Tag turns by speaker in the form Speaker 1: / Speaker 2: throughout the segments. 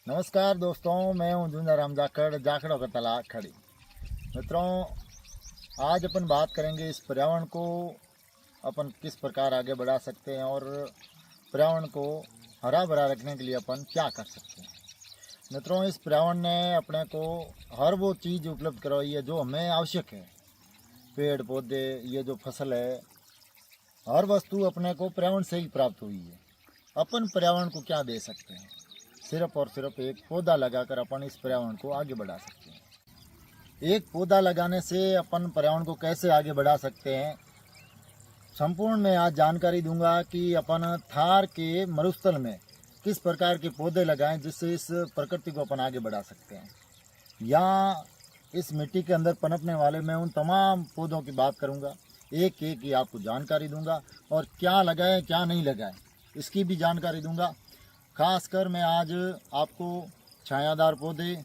Speaker 1: नमस्कार दोस्तों, मैं हूं झुंझाराम जाखड़ों का तालाब खड़ी। मित्रों, आज अपन बात करेंगे इस पर्यावरण को अपन किस प्रकार आगे बढ़ा सकते हैं और पर्यावरण को हरा भरा रखने के लिए अपन क्या कर सकते हैं। मित्रों, इस पर्यावरण ने अपने को हर वो चीज़ उपलब्ध करवाई है जो हमें आवश्यक है। पेड़ पौधे, ये जो फसल है, हर वस्तु अपने को पर्यावरण से ही प्राप्त हुई है। अपन पर्यावरण को क्या दे सकते हैं? सिर्फ और सिर्फ एक पौधा लगाकर अपन इस पर्यावरण को आगे बढ़ा सकते हैं। एक पौधा लगाने से अपन पर्यावरण को कैसे आगे बढ़ा सकते हैं, संपूर्ण मैं आज जानकारी दूंगा कि अपन थार के मरुस्थल में किस प्रकार के पौधे लगाएं जिससे इस प्रकृति को अपन आगे बढ़ा सकते हैं। या इस मिट्टी के अंदर पनपने वाले मैं उन तमाम पौधों की बात करूंगा, एक एक ही आपको जानकारी दूंगा और क्या लगाएं क्या नहीं लगाएं इसकी भी जानकारी दूंगा। खासकर मैं आज आपको छायादार पौधे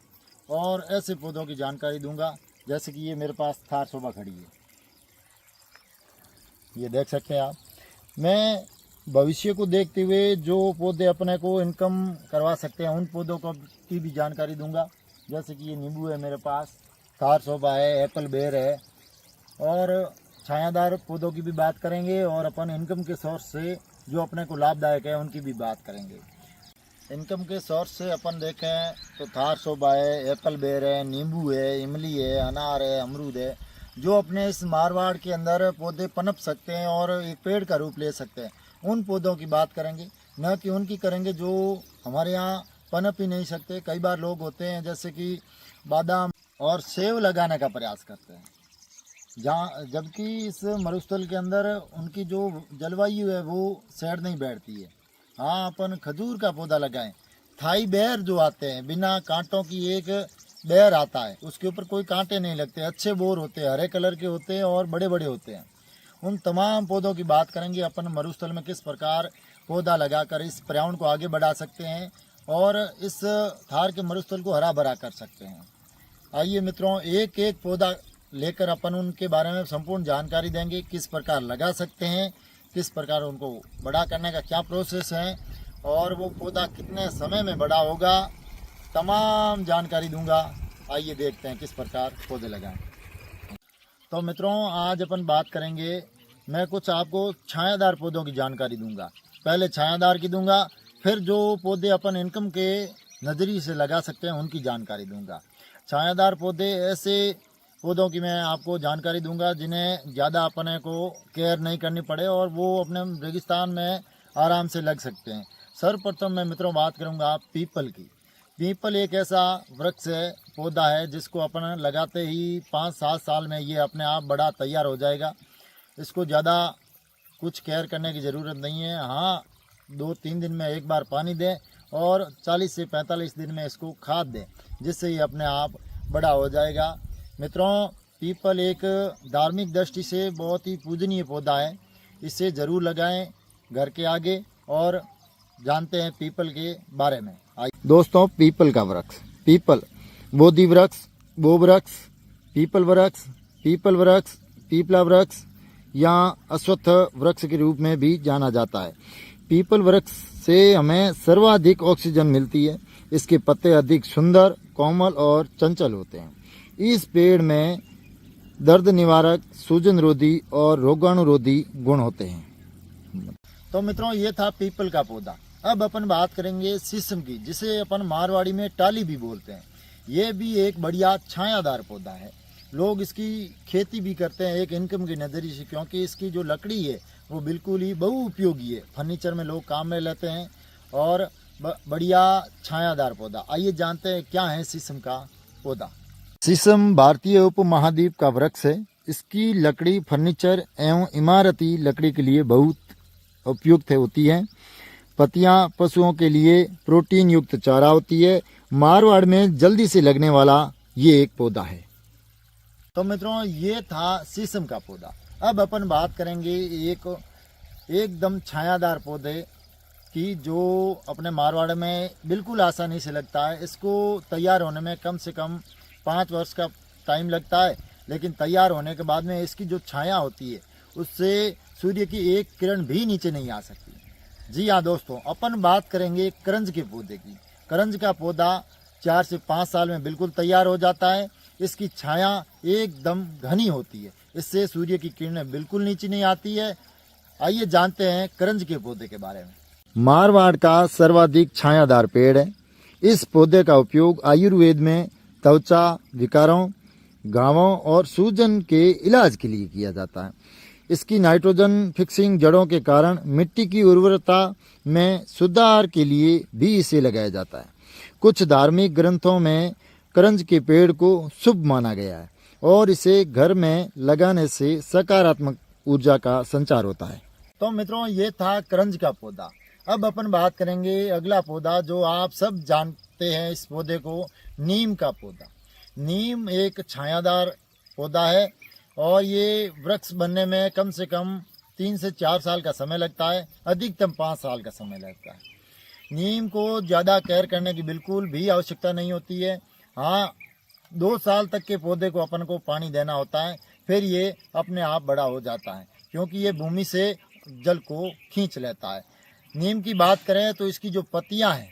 Speaker 1: और ऐसे पौधों की जानकारी दूंगा, जैसे कि ये मेरे पास थार शोभा खड़ी है, ये देख सकते हैं आप। मैं भविष्य को देखते हुए जो पौधे अपने को इनकम करवा सकते हैं उन पौधों को की भी जानकारी दूंगा, जैसे कि ये नींबू है मेरे पास, थार शोभा है, एप्पल बेर है, और छायादार पौधों की भी बात करेंगे और अपन इनकम के सोर्स से जो अपने को लाभदायक है उनकी भी बात करेंगे। इनकम के सोर्स से अपन देखें तो थार शोभा है, एप्पल बेर है, नींबू है, इमली है, अनार है, अमरूद है, जो अपने इस मारवाड़ के अंदर पौधे पनप सकते हैं और एक पेड़ का रूप ले सकते हैं। उन पौधों की बात करेंगे, न कि उनकी करेंगे जो हमारे यहाँ पनप ही नहीं सकते। कई बार लोग होते हैं जैसे कि बादाम और सेब लगाने का प्रयास करते हैं, जहाँ जबकि इस मरुस्थल के अंदर उनकी जो जलवायु है वो सेड नहीं बैठती है। हाँ, अपन खजूर का पौधा लगाएं। थाई बेर जो आते हैं, बिना कांटों की एक बेर आता है, उसके ऊपर कोई कांटे नहीं लगते, अच्छे बोर होते हैं, हरे कलर के होते हैं और बड़े बड़े होते हैं। उन तमाम पौधों की बात करेंगे अपन मरुस्थल में किस प्रकार पौधा लगाकर इस पर्यावरण को आगे बढ़ा सकते हैं और इस थार के मरुस्थल को हरा भरा कर सकते हैं। आइए मित्रों, एक एक पौधा लेकर अपन उनके बारे में संपूर्ण जानकारी देंगे, किस प्रकार लगा सकते हैं, किस प्रकार उनको बड़ा करने का क्या प्रोसेस है और वो पौधा कितने समय में बड़ा होगा, तमाम जानकारी दूंगा। आइए देखते हैं किस प्रकार पौधे लगाएं। तो मित्रों, आज अपन बात करेंगे, मैं कुछ आपको छायादार पौधों की जानकारी दूंगा। पहले छायादार की दूंगा, फिर जो पौधे अपन इनकम के नज़रिए से लगा सकते हैं उनकी जानकारी दूंगा। छायादार पौधे ऐसे पौधों की मैं आपको जानकारी दूंगा जिन्हें ज़्यादा अपने को केयर नहीं करनी पड़े और वो अपने रेगिस्तान में आराम से लग सकते हैं। सर्वप्रथम मैं मित्रों बात करूंगा पीपल की। पीपल एक ऐसा वृक्ष है, पौधा है, जिसको अपन लगाते ही 5-7 साल में ये अपने आप बड़ा तैयार हो जाएगा। इसको ज़्यादा कुछ केयर करने की ज़रूरत नहीं है। हाँ, 2-3 दिन में एक बार पानी दें और 40 से 45 दिन में इसको खाद दें, जिससे ये अपने आप बड़ा हो जाएगा। मित्रों, पीपल एक धार्मिक दृष्टि से बहुत ही पूजनीय पौधा है, इसे ज़रूर लगाएं घर के आगे और जानते हैं पीपल के बारे में। दोस्तों, पीपल का वृक्ष, पीपल बोधि वृक्ष, बो वृक्ष, पीपल वृक्ष, पीपल वृक्ष, पीपला वृक्ष या अश्वत्थ वृक्ष के रूप में भी जाना जाता है। पीपल वृक्ष से हमें सर्वाधिक ऑक्सीजन मिलती है। इसके पत्ते अधिक सुंदर, कोमल और चंचल होते हैं। इस पेड़ में दर्द निवारक, सूजन रोधी और रोगाणुरोधी गुण होते हैं। तो मित्रों, ये था पीपल का पौधा। अब अपन बात करेंगे शीशम की, जिसे अपन मारवाड़ी में टाली भी बोलते हैं। ये भी एक बढ़िया छायादार पौधा है। लोग इसकी खेती भी करते हैं एक इनकम के नज़रिए से, क्योंकि इसकी जो लकड़ी है वो बिल्कुल ही बहुउपयोगी है। फर्नीचर में लोग काम में लेते हैं और बढ़िया छायादार पौधा। आइए जानते हैं क्या है शीशम का पौधा। शीशम भारतीय उपमहाद्वीप का वृक्ष है। इसकी लकड़ी फर्नीचर एवं इमारती लकड़ी के लिए बहुत उपयुक्त होती है। पत्तियां पशुओं के लिए प्रोटीन युक्त चारा होती है। मारवाड़ में जल्दी से लगने वाला ये एक पौधा है। तो मित्रों, ये था शीशम का पौधा। अब अपन बात करेंगे एकदम छायादार पौधे की, जो अपने मारवाड़ में बिल्कुल आसानी से लगता है। इसको तैयार होने में कम से कम 5 वर्ष का टाइम लगता है, लेकिन तैयार होने के बाद में इसकी जो छाया होती है उससे सूर्य की एक किरण भी नीचे नहीं आ सकती। जी हाँ दोस्तों, अपन बात करेंगे करंज के पौधे की। करंज का पौधा 4 से 5 साल में बिल्कुल तैयार हो जाता है। इसकी छाया एकदम घनी होती है, इससे सूर्य की किरणें बिल्कुल नीचे नहीं आती है। आइए जानते हैं करंज के पौधे के बारे में। मारवाड़ का सर्वाधिक छायादार पेड़ है। इस पौधे का उपयोग आयुर्वेद में त्वचा विकारों, घावों और सूजन के इलाज के लिए किया जाता है। इसकी नाइट्रोजन फिक्सिंग जड़ों के कारण मिट्टी की उर्वरता में सुधार के लिए भी इसे लगाया जाता है। कुछ धार्मिक ग्रंथों में करंज के पेड़ को शुभ माना गया है और इसे घर में लगाने से सकारात्मक ऊर्जा का संचार होता है। तो मित्रों, ये था करंज का पौधा। अब अपन बात करेंगे अगला पौधा जो आप सब जानते हैं, इस पौधे को, नीम का पौधा। नीम एक छायादार पौधा है और ये वृक्ष बनने में कम से कम 3 से 4 साल का समय लगता है, अधिकतम 5 साल का समय लगता है। नीम को ज़्यादा केयर करने की बिल्कुल भी आवश्यकता नहीं होती है। हाँ, 2 साल तक के पौधे को अपन को पानी देना होता है, फिर ये अपने आप बड़ा हो जाता है क्योंकि ये भूमि से जल को खींच लेता है। नीम की बात करें तो इसकी जो पत्तियां हैं,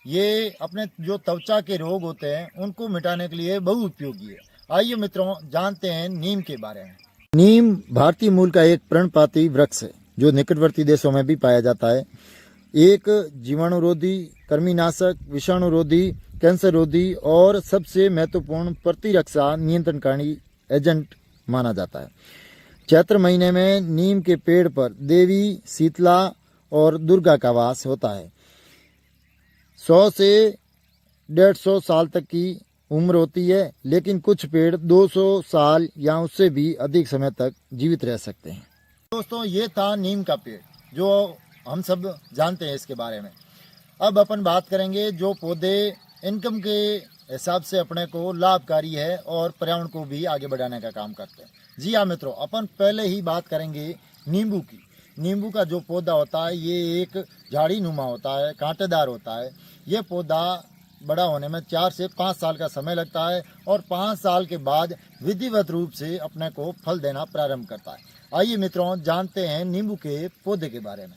Speaker 1: ये अपने जो त्वचा के रोग होते हैं उनको मिटाने के लिए बहुत उपयोगी है। आइए मित्रों, जानते हैं नीम के बारे में। नीम भारतीय मूल का एक पर्णपाती वृक्ष है जो निकटवर्ती देशों में भी पाया जाता है। एक जीवाणुरोधी, कृमिनाशक, विषाणुरोधी, कैंसर रोधी और सबसे महत्वपूर्ण प्रतिरक्षा नियंत्रणकारी एजेंट माना जाता है। चैत्र महीने में नीम के पेड़ पर देवी शीतला और दुर्गा का वास होता है। 100 से 150 साल तक की उम्र होती है, लेकिन कुछ पेड़ 200 साल या उससे भी अधिक समय तक जीवित रह सकते हैं। दोस्तों, ये था नीम का पेड़ जो हम सब जानते हैं इसके बारे में। अब अपन बात करेंगे जो पौधे इनकम के हिसाब से अपने को लाभकारी है और पर्यावरण को भी आगे बढ़ाने का काम करते हैं। जी हाँ मित्रों, अपन पहले ही बात करेंगे नींबू की। नींबू का जो पौधा होता है ये एक झाड़ी नुमा होता है, कांटेदार होता है। ये पौधा बड़ा होने में 4 से 5 साल का समय लगता है और 5 साल के बाद विधिवत रूप से अपने को फल देना प्रारंभ करता है। आइए मित्रों, जानते हैं नींबू के पौधे के बारे में।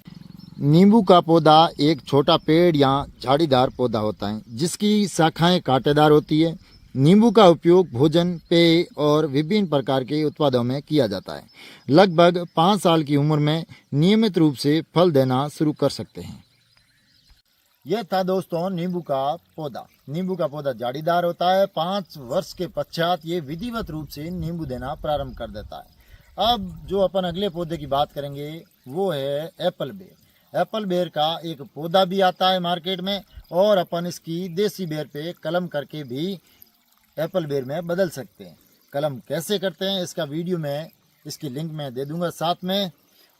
Speaker 1: नींबू का पौधा एक छोटा पेड़ या झाड़ीदार पौधा होता है जिसकी शाखाएं कांटेदार होती है। नींबू का उपयोग भोजन, पेय और विभिन्न प्रकार के उत्पादों में किया जाता है। लगभग 5 साल की उम्र में नियमित रूप से फल देना शुरू कर सकते हैं। यह था दोस्तों नींबू का पौधा। नींबू का पौधा झाड़ीदार होता है। 5 वर्ष के पश्चात ये विधिवत रूप से नींबू देना प्रारंभ कर देता है। अब जो अपन अगले पौधे की बात करेंगे वो है एप्पल बेर। एप्पल बेर का एक पौधा भी आता है मार्केट में और अपन इसकी देसी बेर पे कलम करके भी एप्पल बेर में बदल सकते हैं। कलम कैसे करते हैं इसका वीडियो मैं इसकी लिंक में दे दूंगा साथ में।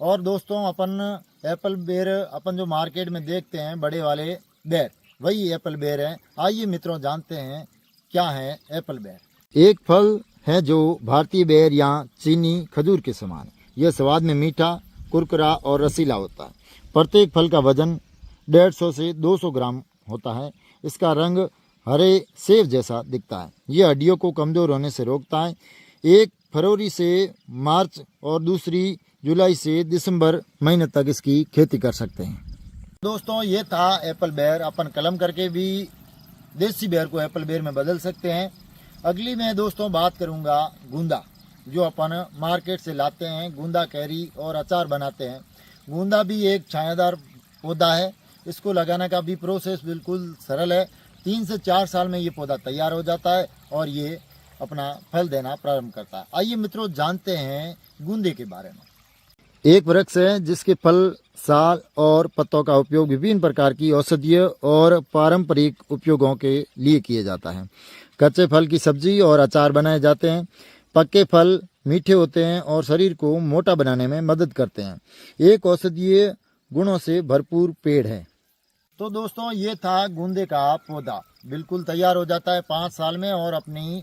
Speaker 1: और दोस्तों, अपन एप्पल बेर अपन जो मार्केट में देखते हैं बड़े वाले बेर, वही एप्पल बेर है। आइए मित्रों, जानते हैं क्या है एप्पल बेर। एक फल है जो भारतीय बेर या चीनी खजूर के समान है। यह स्वाद में मीठा, कुरकुरा और रसीला होता है। प्रत्येक फल का वजन 150 से 200 ग्राम होता है। इसका रंग हरे सेब जैसा दिखता है। यह हड्डियों को कमजोर होने से रोकता है। एक फरवरी से मार्च और दूसरी जुलाई से दिसंबर महीने तक इसकी खेती कर सकते हैं। दोस्तों, ये था एप्पल बेर। अपन कलम करके भी देसी बेर को एप्पल बेर में बदल सकते हैं। अगली मैं दोस्तों बात करूंगा गूंदा, जो अपन मार्केट से लाते हैं। गूंदा कैरी और अचार बनाते हैं। गूंदा भी एक छायादार पौधा है। इसको लगाने का भी प्रोसेस बिल्कुल सरल है। 3 से 4 साल में ये पौधा तैयार हो जाता है और ये अपना फल देना प्रारंभ करता है। आइए मित्रों, जानते हैं गूंदे के बारे में। एक वृक्ष है जिसके फल, साल और पत्तों का उपयोग विभिन्न प्रकार की औषधीय और पारंपरिक उपयोगों के लिए किया जाता है। कच्चे फल की सब्जी और अचार बनाए जाते हैं। पक्के फल मीठे होते हैं और शरीर को मोटा बनाने में मदद करते हैं। एक औषधीय गुणों से भरपूर पेड़ है। तो दोस्तों, ये था गूंदे का पौधा। बिल्कुल तैयार हो जाता है 5 साल में और अपनी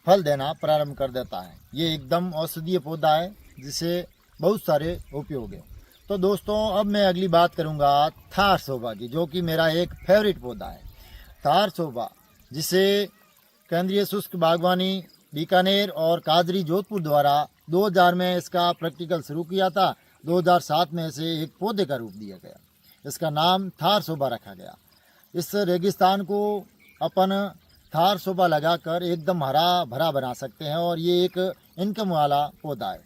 Speaker 1: फल देना प्रारंभ कर देता है। ये एकदम औषधीय पौधा है जिसे बहुत सारे उपयोग है। तो दोस्तों, अब मैं अगली बात करूंगा थार शोभा की, जो कि मेरा एक फेवरेट पौधा है। थार शोभा, जिसे केंद्रीय शुष्क बागवानी बीकानेर और काजरी जोधपुर द्वारा 2000 में इसका प्रैक्टिकल शुरू किया था। 2007 में इसे एक पौधे का रूप दिया गया। इसका नाम थार शोभा रखा गया। इस रेगिस्तान को अपन थार शोभा लगाकर एकदम हरा भरा बना सकते हैं और ये एक इनकम वाला पौधा है।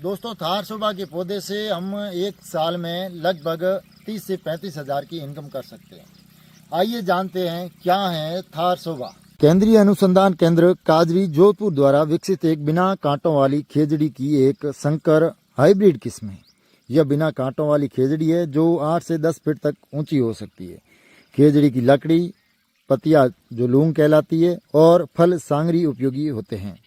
Speaker 1: दोस्तों, थार शोभा के पौधे से हम एक साल में लगभग 30 से 35 हज़ार की इनकम कर सकते हैं। आइए जानते हैं क्या है थार शोभा। केंद्रीय अनुसंधान केंद्र काजरी जोधपुर द्वारा विकसित एक बिना कांटों वाली खेजड़ी की एक संकर हाइब्रिड किस्म है। यह बिना कांटों वाली खेजड़ी है जो 8 से 10 फीट तक ऊंची हो सकती है। खेजड़ी की लकड़ी, पतिया जो लूंग कहलाती है, और फल सांगरी उपयोगी होते हैं।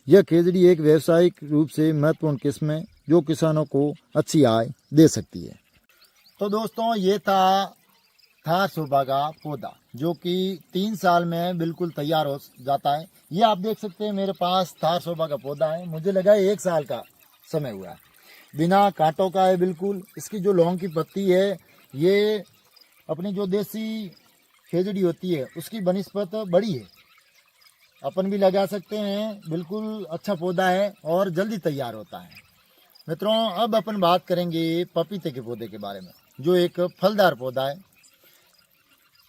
Speaker 1: यह खेजड़ी एक व्यावसायिक रूप से महत्वपूर्ण किस्म है जो किसानों को अच्छी आय दे सकती है। तो दोस्तों, ये था थार शोभा का पौधा जो कि 3 साल में बिल्कुल तैयार हो जाता है। ये आप देख सकते हैं मेरे पास थार शोभा का पौधा है। मुझे लगा 1 साल का समय हुआ है। बिना कांटों का है बिल्कुल। इसकी जो लौंग की पत्ती है ये अपनी जो देसी खेजड़ी होती है उसकी बनिस्पत बड़ी है, अपन भी लगा सकते हैं। बिल्कुल अच्छा पौधा है और जल्दी तैयार होता है। मित्रों, अब अपन बात करेंगे पपीते के पौधे के बारे में, जो एक फलदार पौधा है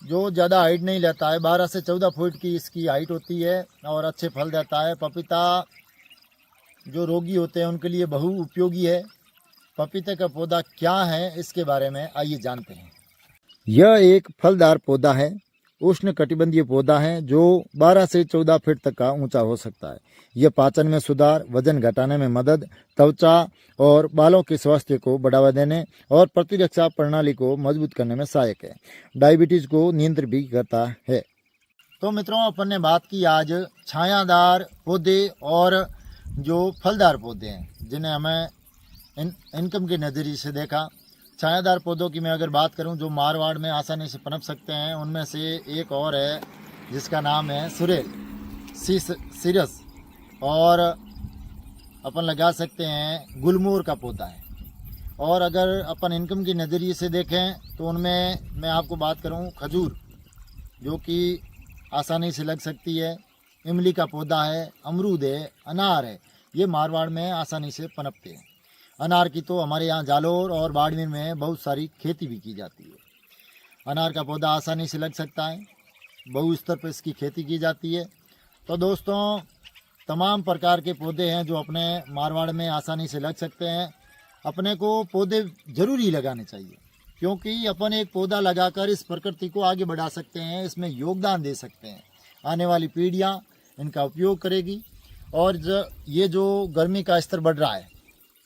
Speaker 1: जो ज़्यादा हाइट नहीं लेता है। 12 से 14 फुट की इसकी हाइट होती है और अच्छे फल देता है। पपीता जो रोगी होते हैं उनके लिए बहु उपयोगी है। पपीते का पौधा क्या है इसके बारे में आइए जानते हैं। यह एक फलदार पौधा है, उष्ण कटिबंधीय पौधा है जो 12 से 14 फीट तक का ऊंचा हो सकता है। यह पाचन में सुधार, वजन घटाने में मदद, त्वचा और बालों के स्वास्थ्य को बढ़ावा देने और प्रतिरक्षा प्रणाली को मजबूत करने में सहायक है। डायबिटीज को नियंत्रित भी करता है। तो मित्रों, अपन ने बात की आज छायादार पौधे और जो फलदार पौधे हैं जिन्हें हमें इनकम के नज़रिए से देखा। छायादार पौधों की मैं अगर बात करूं जो मारवाड़ में आसानी से पनप सकते हैं, उनमें से एक और है जिसका नाम है सुरेल सीरस, और अपन लगा सकते हैं गुलमोहर का पौधा है। और अगर अपन इनकम के नज़रिए से देखें तो उनमें मैं आपको बात करूं खजूर जो कि आसानी से लग सकती है, इमली का पौधा है, अमरूद है, अनार है। ये मारवाड़ में आसानी से पनपते हैं। अनार की तो हमारे यहाँ जालोर और बाड़मेर में बहुत सारी खेती भी की जाती है। अनार का पौधा आसानी से लग सकता है, बहु स्तर पर इसकी खेती की जाती है। तो दोस्तों, तमाम प्रकार के पौधे हैं जो अपने मारवाड़ में आसानी से लग सकते हैं। अपने को पौधे ज़रूरी लगाने चाहिए क्योंकि अपन एक पौधा लगाकर इस प्रकृति को आगे बढ़ा सकते हैं, इसमें योगदान दे सकते हैं। आने वाली पीढ़ियाँ इनका उपयोग करेगी और ये जो गर्मी का स्तर बढ़ रहा है,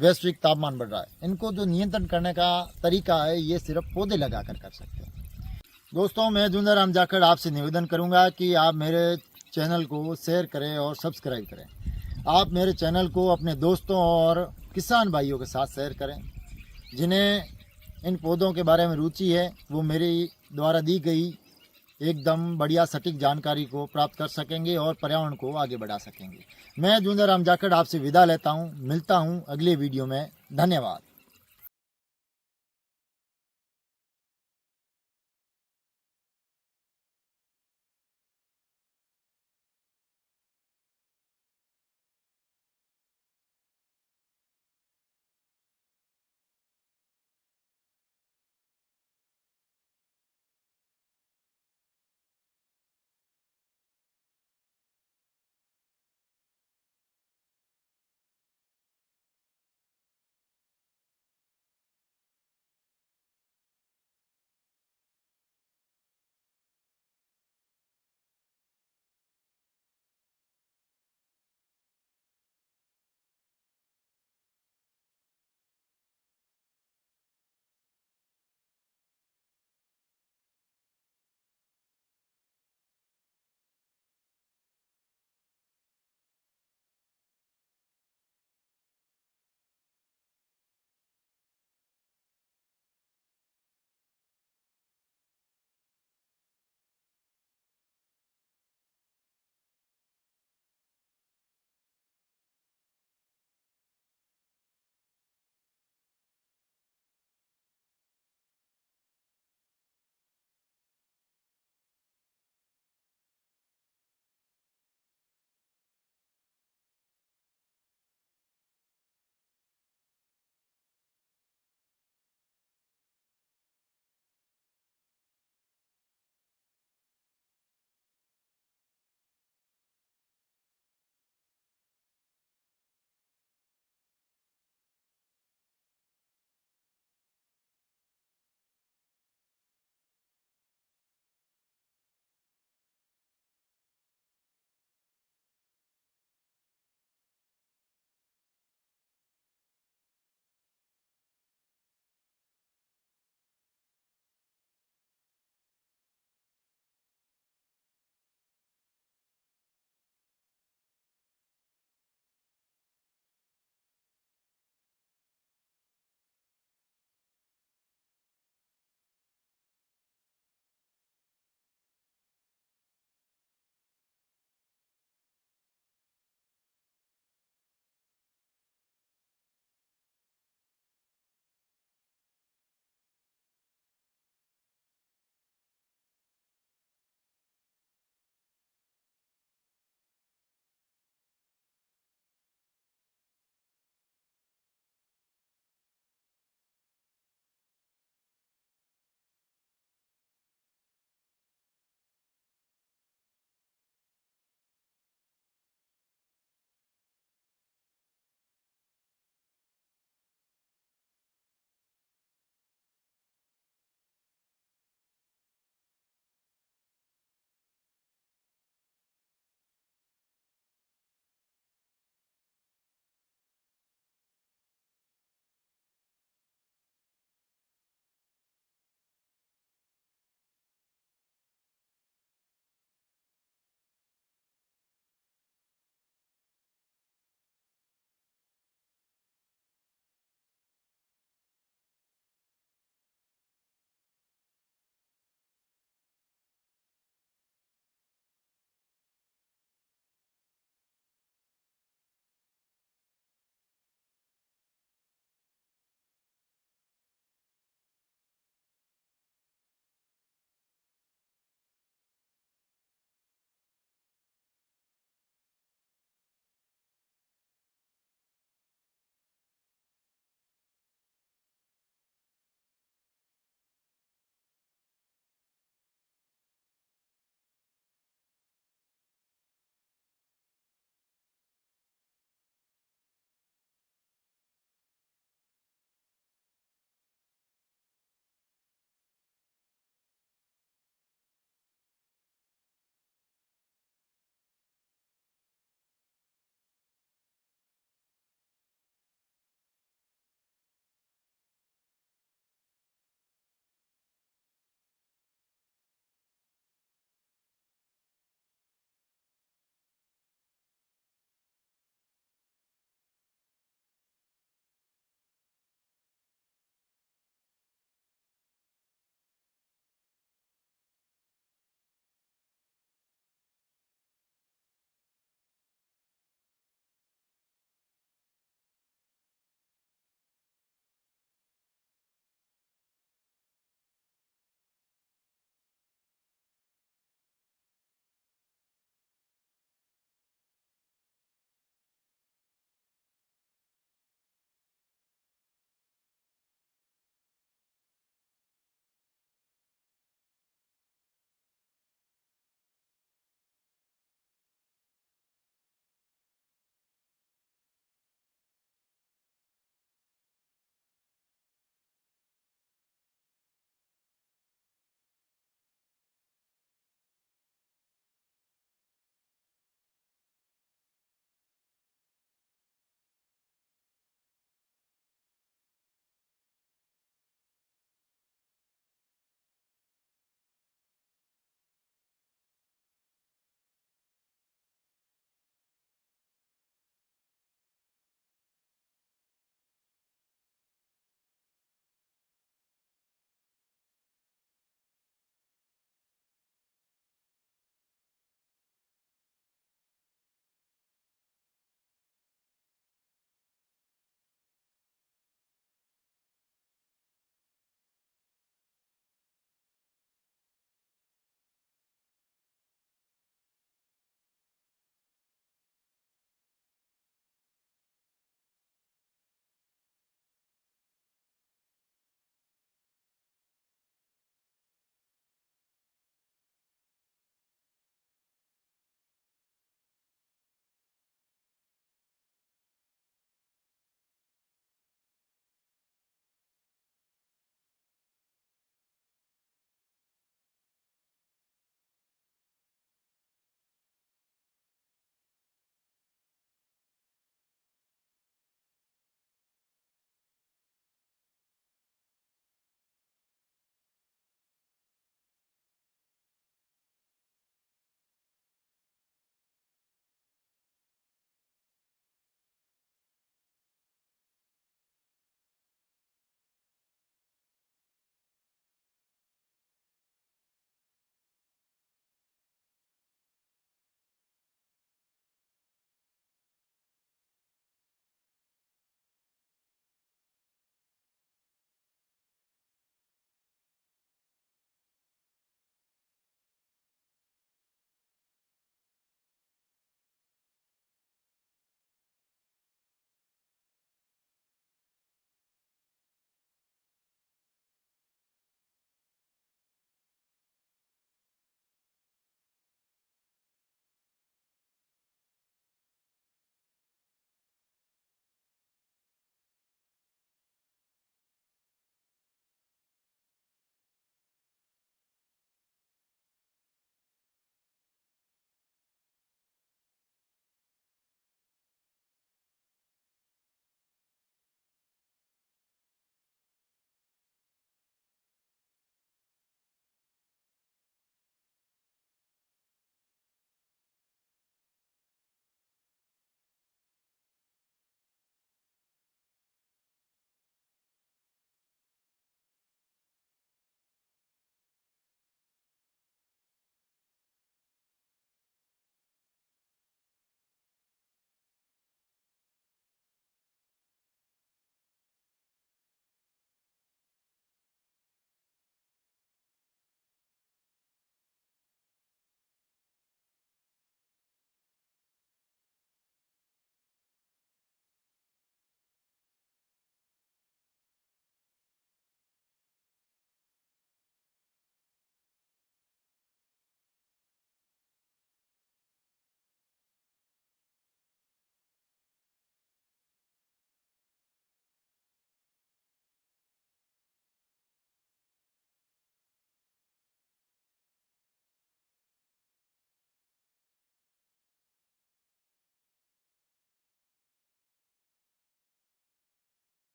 Speaker 1: वैश्विक तापमान बढ़ रहा है, इनको जो नियंत्रण करने का तरीका है ये सिर्फ पौधे लगाकर कर सकते हैं। दोस्तों, मैं जुंदाराम जाखड़ आपसे निवेदन करूंगा कि आप मेरे चैनल को शेयर करें और सब्सक्राइब करें। आप मेरे चैनल को अपने दोस्तों और किसान भाइयों के साथ शेयर करें जिन्हें इन पौधों के बारे में रुचि है। वो मेरी द्वारा दी गई एकदम बढ़िया सटीक जानकारी को प्राप्त कर सकेंगे और पर्यावरण को आगे बढ़ा सकेंगे। मैं जुंदाराम जाखड़ आपसे विदा लेता हूँ। मिलता हूँ अगले वीडियो में। धन्यवाद।